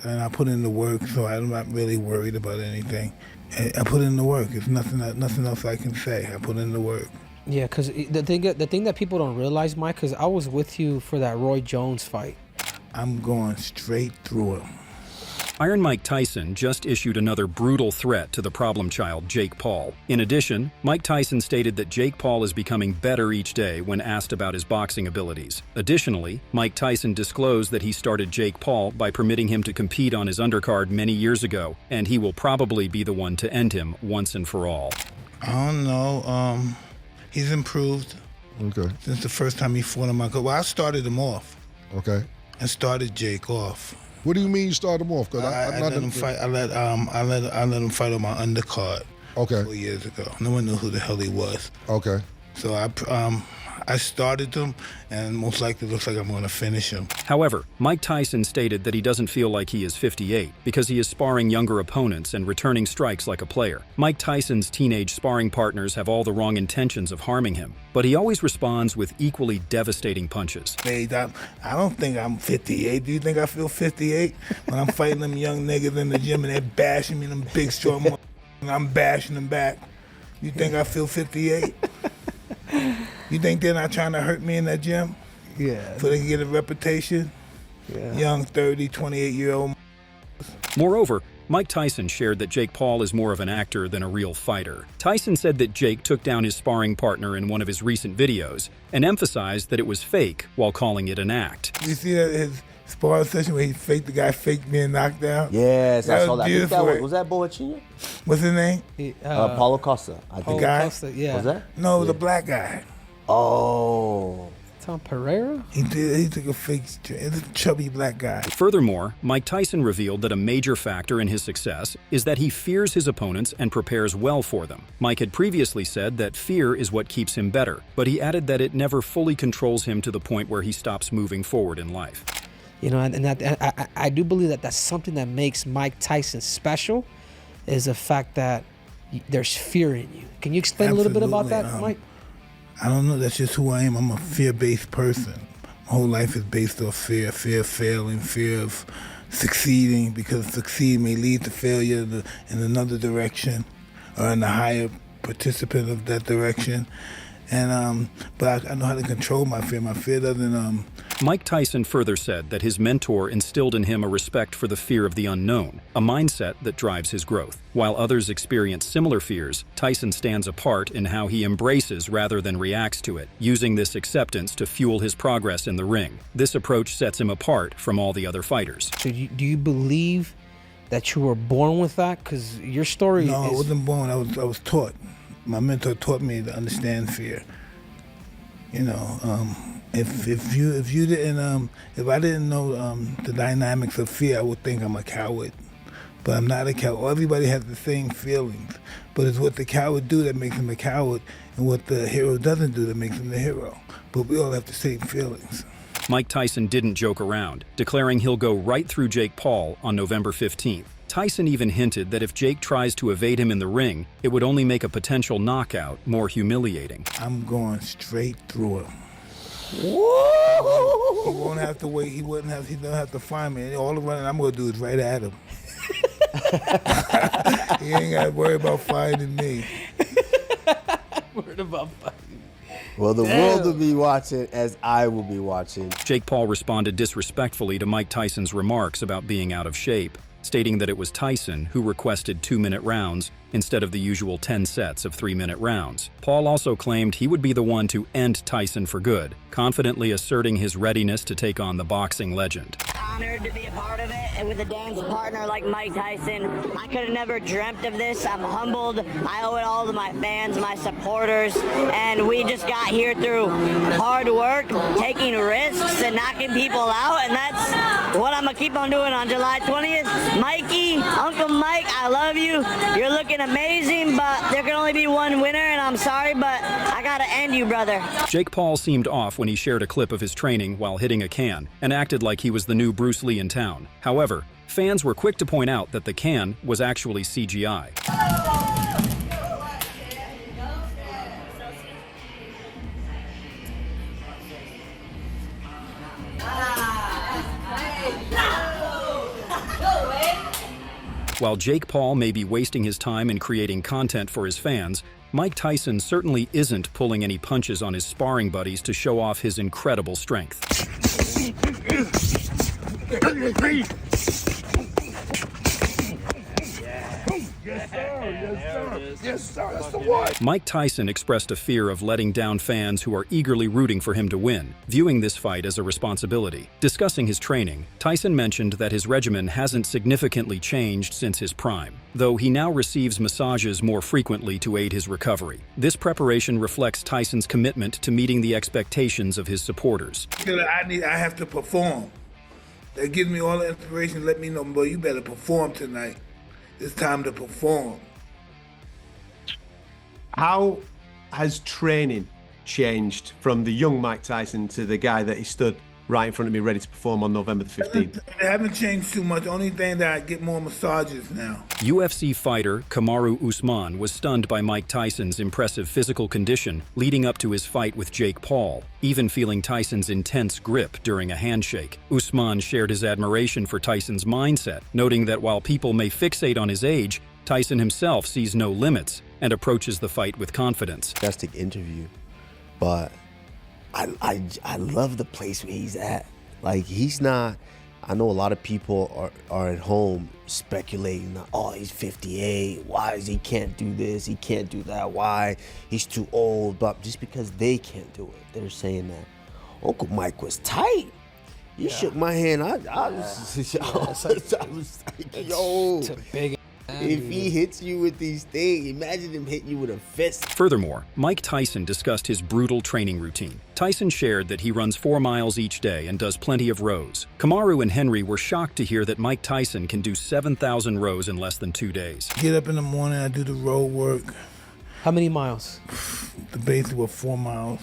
and I put in the work, so I'm not really worried about anything. I put in the work. It's nothing else I can say. I put in the work. Yeah, because the thing that people don't realize, Mike, because I was with you for that Roy Jones fight. I'm going straight through him. Iron Mike Tyson just issued another brutal threat to the problem child, Jake Paul. In addition, Mike Tyson stated that Jake Paul is becoming better each day when asked about his boxing abilities. Additionally, Mike Tyson disclosed that he started Jake Paul by permitting him to compete on his undercard many years ago, and he will probably be the one to end him once and for all. I don't know. He's improved. Okay. Since the first time he fought on my card. Well, I started him off. Okay. I started Jake off. What do you mean you start him off? Because I let him fight. I let him fight on my undercard. Okay. 4 years ago. No one knew who the hell he was. Okay. So I started him, and most likely looks like I'm going to finish him. However, Mike Tyson stated that he doesn't feel like he is 58 because he is sparring younger opponents and returning strikes like a player. Mike Tyson's teenage sparring partners have all the wrong intentions of harming him, but he always responds with equally devastating punches. I don't think I'm 58. Do you think I feel 58? When I'm fighting them young niggas in the gym and they're bashing me, them big strong motherfuckers, and I'm bashing them back. You think I feel 58? You think they're not trying to hurt me in that gym? Yeah. So they can get a reputation? Yeah. Young 30, 28-year-old. Moreover, Mike Tyson shared that Jake Paul is more of an actor than a real fighter. Tyson said that Jake took down his sparring partner in one of his recent videos and emphasized that it was fake while calling it an act. You see that his sparring session where the guy faked being knocked down? Yes, I saw was that. I think beautiful. was that Boachilla? What's his name? Paulo Costa. I think. Paulo guy? Costa, yeah. Was that? No, it was a black guy. Oh. Tom Pereira? He took a fake, it's a chubby black guy. Furthermore, Mike Tyson revealed that a major factor in his success is that he fears his opponents and prepares well for them. Mike had previously said that fear is what keeps him better, but he added that it never fully controls him to the point where he stops moving forward in life. You know, and I do believe that that's something that makes Mike Tyson special, is the fact that there's fear in you. Can you explain a little bit about that, Mike? I don't know. That's just who I am. I'm a fear-based person. My whole life is based off fear. Fear of failing, fear of succeeding, because succeed may lead to failure in another direction or in a higher participant of that direction. And but I know how to control my fear. My fear doesn't. Mike Tyson further said that his mentor instilled in him a respect for the fear of the unknown, a mindset that drives his growth. While others experience similar fears, Tyson stands apart in how he embraces rather than reacts to it, using this acceptance to fuel his progress in the ring. This approach sets him apart from all the other fighters. So do you believe that you were born with that? Because your story No, is... I wasn't born. I was taught. My mentor taught me to understand fear. You know, if you didn't if I didn't know the dynamics of fear, I would think I'm a coward. But I'm not a coward. Everybody has the same feelings, but it's what the coward do that makes him a coward, and what the hero doesn't do that makes him the hero. But we all have the same feelings. Mike Tyson didn't joke around, declaring he'll go right through Jake Paul on November 15th. Tyson even hinted that if Jake tries to evade him in the ring, it would only make a potential knockout more humiliating. I'm going straight through him. Whoa! He won't have to wait. He don't have to find me. All the running I'm gonna do is right at him. He ain't got to worry about finding me. Worried about fighting. Well, the world will be watching as I will be watching. Jake Paul responded disrespectfully to Mike Tyson's remarks about being out of shape, stating that it was Tyson who requested 2-minute rounds instead of the usual 10 sets of 3-minute rounds. Paul also claimed he would be the one to end Tyson for good, confidently asserting his readiness to take on the boxing legend. Honored to be a part of it, and with a dance partner like Mike Tyson, I could have never dreamt of this. I'm humbled. I owe it all to my fans, my supporters, and we just got here through hard work, taking risks, and knocking people out, and that's what I'm gonna keep on doing on July 20th. Mikey, Uncle Mike, I love you. You're looking amazing, but there can only be one winner, and I'm sorry, but I gotta end you, brother. Jake Paul seemed off when he shared a clip of his training while hitting a can and acted like he was the new Bruce Lee in town. However, fans were quick to point out that the can was actually CGI. While Jake Paul may be wasting his time in creating content for his fans, Mike Tyson certainly isn't pulling any punches on his sparring buddies to show off his incredible strength. Yes, sir. That's the one. Mike Tyson expressed a fear of letting down fans who are eagerly rooting for him to win, viewing this fight as a responsibility. Discussing his training, Tyson mentioned that his regimen hasn't significantly changed since his prime, though he now receives massages more frequently to aid his recovery. This preparation reflects Tyson's commitment to meeting the expectations of his supporters. I have to perform. That gives me all the inspiration. Let me know, boy, you better perform tonight. It's time to perform. How has training changed from the young Mike Tyson to the guy that he stood right in front of me ready to perform on November the 15th? They haven't changed too much. Only thing that I get more massages now. UFC fighter Kamaru Usman was stunned by Mike Tyson's impressive physical condition leading up to his fight with Jake Paul, even feeling Tyson's intense grip during a handshake. Usman shared his admiration for Tyson's mindset, noting that while people may fixate on his age, Tyson himself sees no limits and approaches the fight with confidence. Fantastic interview, but I love the place where he's at. Like, he's not, I know a lot of people are at home speculating, oh, he's 58, why is he can't do this, he can't do that, why, he's too old, but just because they can't do it, they're saying that Uncle Mike was tight. You shook my hand, I was like, yo, It's a big if he hits you with these things, imagine him hitting you with a fist. Furthermore, Mike Tyson discussed his brutal training routine. Tyson shared that he runs 4 miles each day and does plenty of rows. Kamaru and Henry were shocked to hear that Mike Tyson can do 7,000 rows in less than 2 days. Get up in the morning, I do the road work. How many miles? The basic was 4 miles.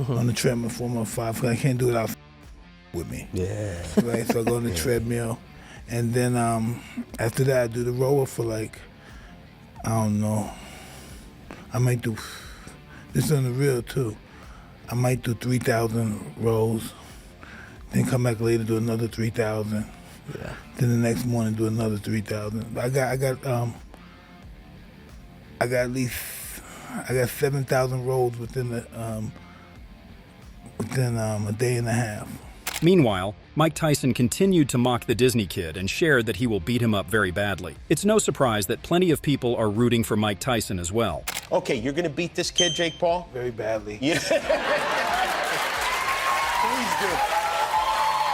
On the treadmill, 4 miles, 5, because I can't do it out with me. Yeah. Right, so I go on the treadmill. And then after that, I do the rower for like, I don't know, I might do, this is on the real too, I might do 3,000 rows, then come back later, do another 3,000. Yeah. Then the next morning do another 3,000. I got at least 7,000 rows within a day and a half. Meanwhile, Mike Tyson continued to mock the Disney kid and shared that he will beat him up very badly. It's no surprise that plenty of people are rooting for Mike Tyson as well. Okay, you're gonna beat this kid, Jake Paul? Very badly. Yeah. Please do.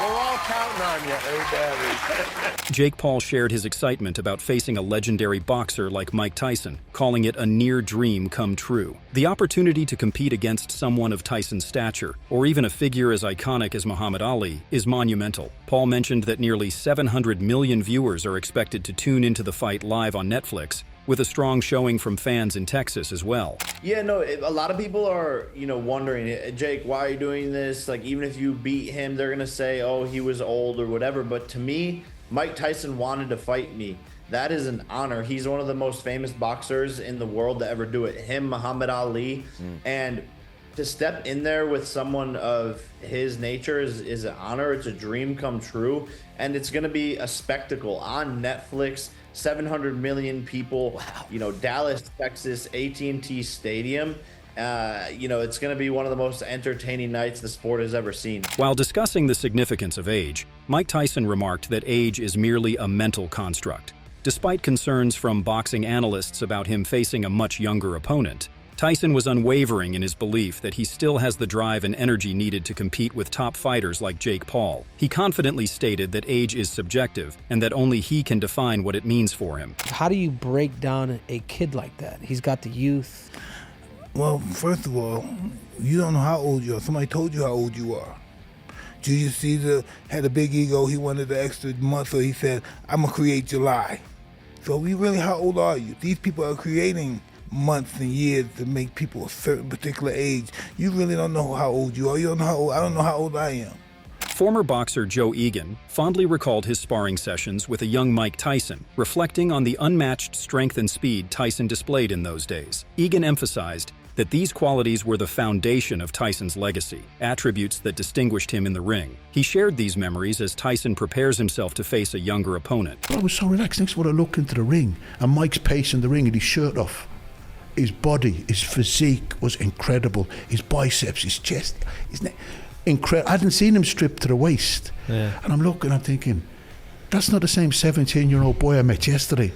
We're all counting on you. Very badly. Jake Paul shared his excitement about facing a legendary boxer like Mike Tyson, calling it a near dream come true. The opportunity to compete against someone of Tyson's stature, or even a figure as iconic as Muhammad Ali, is monumental. Paul mentioned that nearly 700 million viewers are expected to tune into the fight live on Netflix, with a strong showing from fans in Texas as well. Yeah, no, a lot of people are, wondering, Jake, why are you doing this? Like, even if you beat him, they're going to say, oh, he was old or whatever. But to me, Mike Tyson wanted to fight me. That is an honor. He's one of the most famous boxers in the world to ever do it. Him, Muhammad Ali. And to step in there with someone of his nature is an honor. It's a dream come true. And it's going to be a spectacle on Netflix. 700 million people, Dallas, Texas, AT&T Stadium. It's going to be one of the most entertaining nights the sport has ever seen. While discussing the significance of age, Mike Tyson remarked that age is merely a mental construct. Despite concerns from boxing analysts about him facing a much younger opponent, Tyson was unwavering in his belief that he still has the drive and energy needed to compete with top fighters like Jake Paul. He confidently stated that age is subjective and that only he can define what it means for him. How do you break down a kid like that? He's got the youth. Well, first of all, you don't know how old you are. Somebody told you how old you are. Julius Caesar had a big ego. He wanted the extra month, so he said, I'm going to create July. So how old are you? These people are creating months and years to make people a certain particular age. You really don't know how old you are. You don't know how old. I don't know how old I am. Former boxer Joe Egan fondly recalled his sparring sessions with a young Mike Tyson, reflecting on the unmatched strength and speed Tyson displayed in those days. Egan emphasized that these qualities were the foundation of Tyson's legacy, attributes that distinguished him in the ring. He shared these memories as Tyson prepares himself to face a younger opponent. I was so relaxed. Next, when I look into the ring, and Mike's pacing the ring with his shirt off. His body, his physique was incredible. His biceps, his chest, his neck, incredible. I hadn't seen him stripped to the waist. Yeah. And I'm looking, I'm thinking, that's not the same 17-year-old boy I met yesterday.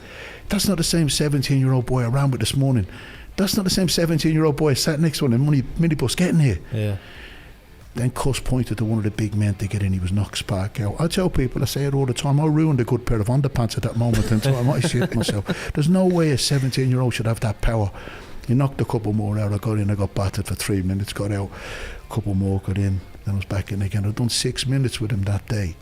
That's not the same 17-year-old boy I ran with this morning. That's not the same 17-year-old boy I sat next to on the minibus getting here. Yeah. Then Cuss pointed to one of the big men to get in. He was knocked spark out. I tell people, I say it all the time, I ruined a good pair of underpants at that moment in time. I shit myself. There's no way a 17-year-old should have that power. He knocked a couple more out. I got in, I got battered for 3 minutes, got out. A couple more, got in. Then I was back in again. I'd done 6 minutes with him that day.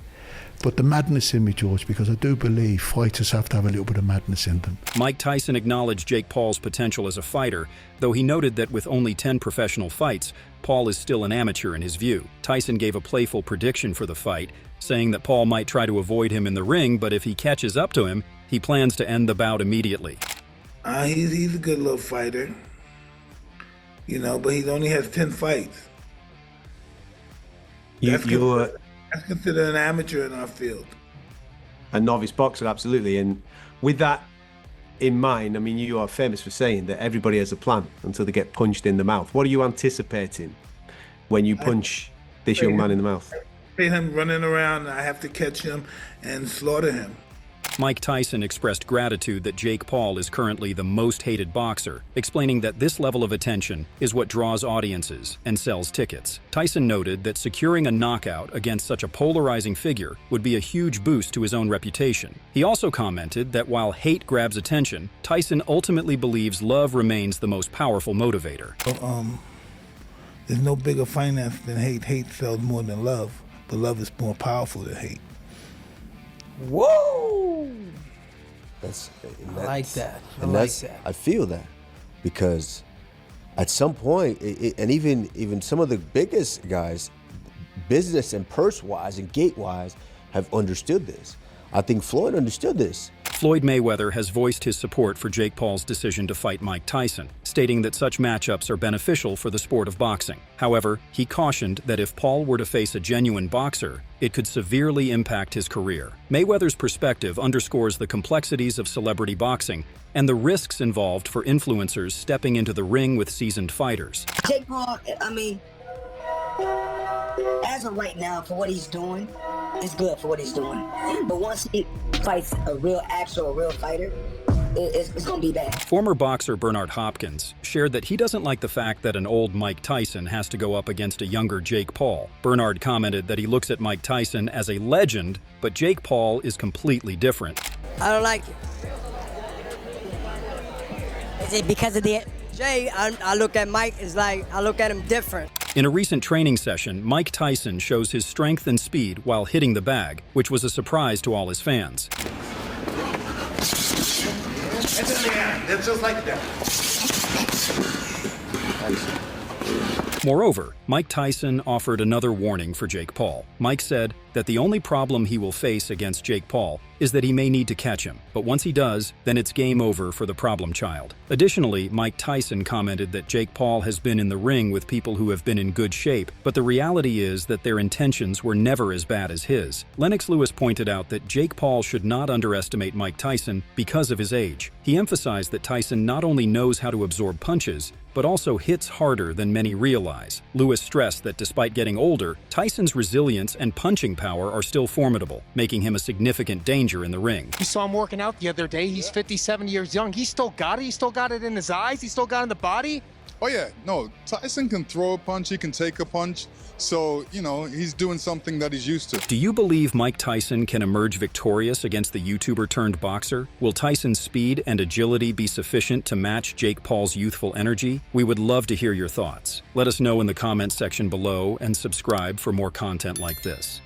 But the madness in me, George, because I do believe fighters have to have a little bit of madness in them. Mike Tyson acknowledged Jake Paul's potential as a fighter, though he noted that with only 10 professional fights, Paul is still an amateur in his view. Tyson gave a playful prediction for the fight, saying that Paul might try to avoid him in the ring, but if he catches up to him, he plans to end the bout immediately. He's a good little fighter, you know, but he only has 10 fights. That's considered an amateur in our field. A novice boxer, absolutely. And with that in mind, I mean, you are famous for saying that everybody has a plan until they get punched in the mouth. What are you anticipating when you punch this young man in the mouth? See him running around, I have to catch him and slaughter him. Mike Tyson expressed gratitude that Jake Paul is currently the most hated boxer, explaining that this level of attention is what draws audiences and sells tickets. Tyson noted that securing a knockout against such a polarizing figure would be a huge boost to his own reputation. He also commented that while hate grabs attention, Tyson ultimately believes love remains the most powerful motivator. There's no bigger finance than hate. Hate sells more than love, but love is more powerful than hate. Whoa! That's I like that. I feel that because at some point, and even some of the biggest guys, business and purse-wise and gate-wise, have understood this. I think Floyd understood this. Floyd Mayweather has voiced his support for Jake Paul's decision to fight Mike Tyson, stating that such matchups are beneficial for the sport of boxing. However, he cautioned that if Paul were to face a genuine boxer, it could severely impact his career. Mayweather's perspective underscores the complexities of celebrity boxing and the risks involved for influencers stepping into the ring with seasoned fighters. Jake Paul, I mean, as of right now, for what he's doing, it's good for what he's doing. But once he fights a real fighter, it's going to be bad. Former boxer Bernard Hopkins shared that he doesn't like the fact that an old Mike Tyson has to go up against a younger Jake Paul. Bernard commented that he looks at Mike Tyson as a legend, but Jake Paul is completely different. I don't like it. Is it because of the Jay? I look at Mike as like, I look at him different. In a recent training session, Mike Tyson shows his strength and speed while hitting the bag, which was a surprise to all his fans. It's in the air. It's just like that. Moreover, Mike Tyson offered another warning for Jake Paul. Mike said that the only problem he will face against Jake Paul is that he may need to catch him, but once he does, then it's game over for the problem child. Additionally, Mike Tyson commented that Jake Paul has been in the ring with people who have been in good shape, but the reality is that their intentions were never as bad as his. Lennox Lewis pointed out that Jake Paul should not underestimate Mike Tyson because of his age. He emphasized that Tyson not only knows how to absorb punches, but also hits harder than many realize. Lewis stressed that despite getting older, Tyson's resilience and punching power are still formidable, making him a significant danger in the ring. You saw him working out the other day. He's 57 years young. He still got it. He still got it in his eyes. He still got it in the body. Oh, yeah. No, Tyson can throw a punch. He can take a punch. So, you know, he's doing something that he's used to. Do you believe Mike Tyson can emerge victorious against the YouTuber-turned-boxer? Will Tyson's speed and agility be sufficient to match Jake Paul's youthful energy? We would love to hear your thoughts. Let us know in the comments section below and subscribe for more content like this.